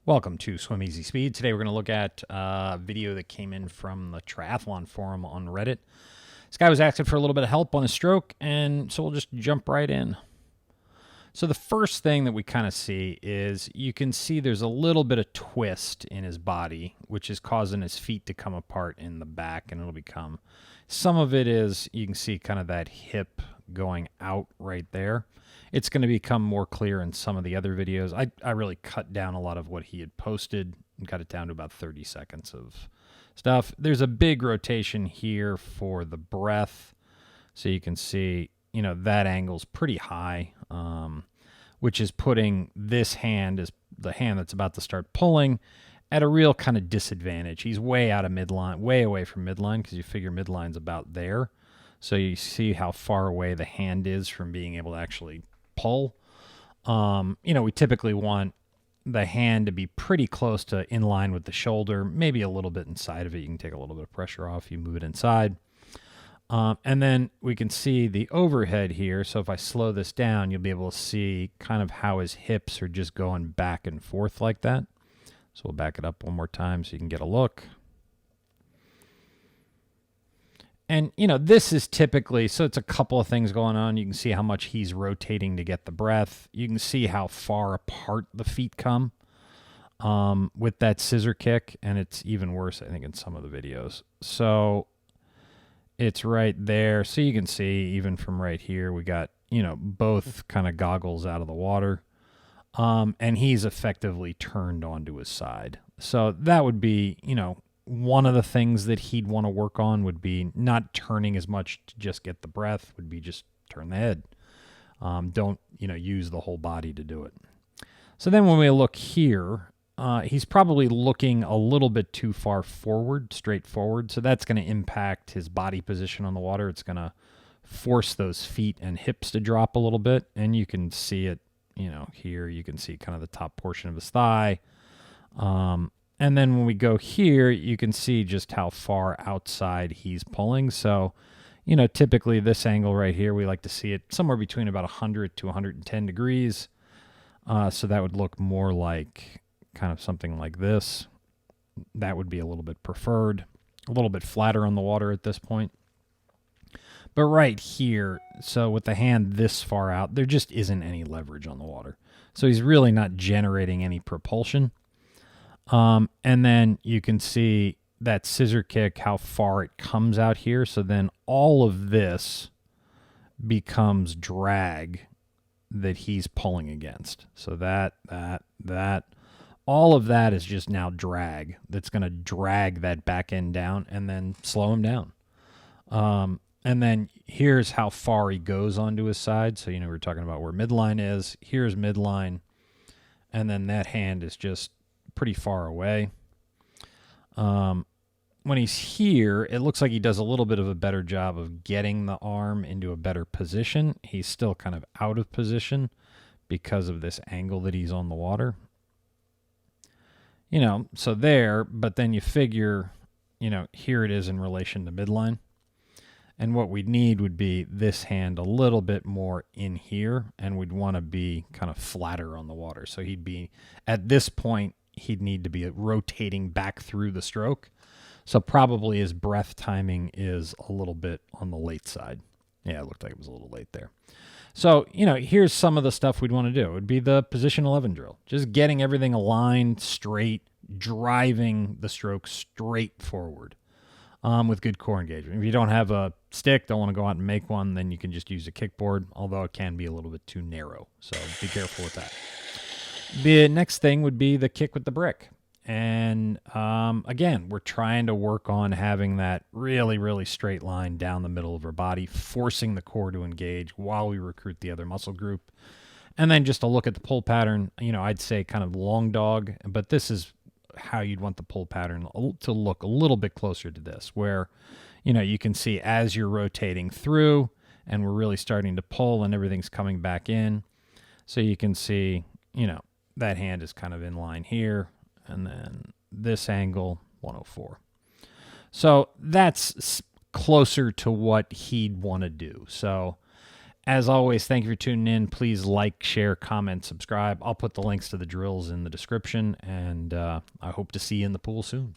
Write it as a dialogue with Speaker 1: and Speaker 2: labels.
Speaker 1: Welcome to Swim Easy Speed. Today we're going to look at a video that came in from the Triathlon Forum on Reddit. This guy was asking for a little bit of help on his stroke, and so we'll just jump right in. So the first thing that we kind of see is you can see there's a little bit of twist in his body, which is causing his feet to come apart in the back, and it'll become, some of it is, you can see kind of that hip going out right there. It's going to become more clear in some of the other videos. I really cut down a lot of what he had posted and cut it down to about 30 seconds of stuff. There's a big rotation here for the breath. So you can see, you know, that angle's pretty high, which is putting this hand, is the hand that's about to start pulling, at a real kind of disadvantage. He's way out of midline, way away from midline, because you figure midline's about there. So you see how far away the hand is from being able to actually pull. You know, we typically want the hand to be pretty close to in line with the shoulder, maybe a little bit inside of it. You can take a little bit of pressure off, you move it inside. And then we can see the overhead here. So if I slow this down, you'll be able to see kind of how his hips are just going back and forth like that. So we'll back it up one more time so you can get a look. And, you know, this is typically, so it's a couple of things going on. You can see how much he's rotating to get the breath. You can see how far apart the feet come with that scissor kick. And it's even worse, I think, in some of the videos. So it's right there. So you can see even from right here, we got, you know, both kind of goggles out of the water. And he's effectively turned onto his side. So that would be, you know, one of the things that he'd want to work on would be not turning as much to just get the breath, would be just turn the head. Don't, you know, use the whole body to do it. So then when we look here, he's probably looking a little bit too far forward, straight forward. So that's going to impact his body position on the water. It's going to force those feet and hips to drop a little bit. And you can see it, you know, here you can see kind of the top portion of his thigh. And then when we go here, you can see just how far outside he's pulling. So, you know, typically this angle right here, we like to see it somewhere between about 100 to 110 degrees. So that would look more like kind of something like this. That would be a little bit preferred, a little bit flatter on the water at this point. But right here, so with the hand this far out, there just isn't any leverage on the water. So he's really not generating any propulsion. And then you can see that scissor kick, how far it comes out here. So then all of this becomes drag that he's pulling against. So that, all of that is just now drag that's going to drag that back end down and then slow him down. And then here's how far he goes onto his side. So, you know, we're talking about where midline is. Here's midline. And then that hand is just pretty far away. When he's here, it looks like he does a little bit of a better job of getting the arm into a better position. He's still kind of out of position because of this angle that he's on the water. You know, so there, but then you figure, you know, here it is in relation to midline. And what we'd need would be this hand a little bit more in here, and we'd want to be kind of flatter on the water. So he'd be, at this point, he'd need to be rotating back through the stroke. So probably his breath timing is a little bit on the late side. Yeah, it looked like it was a little late there. So, you know, here's some of the stuff we'd want to do. It would be the position 11 drill. Just getting everything aligned, straight, driving the stroke straight forward with good core engagement. If you don't have a stick, don't want to go out and make one, then you can just use a kickboard, although it can be a little bit too narrow. So be careful with that. The next thing would be the kick with the brick. And again, we're trying to work on having that really, really straight line down the middle of our body, forcing the core to engage while we recruit the other muscle group. And then just to look at the pull pattern, you know, I'd say kind of long dog, but this is how you'd want the pull pattern to look a little bit closer to this, where, you know, you can see as you're rotating through and we're really starting to pull and everything's coming back in. So you can see, you know, that hand is kind of in line here, and then this angle, 104. So that's closer to what he'd want to do. So As always, thank you for tuning in. Please like, share, comment, subscribe. I'll put the links to the drills in the description, and I hope to see you in the pool soon.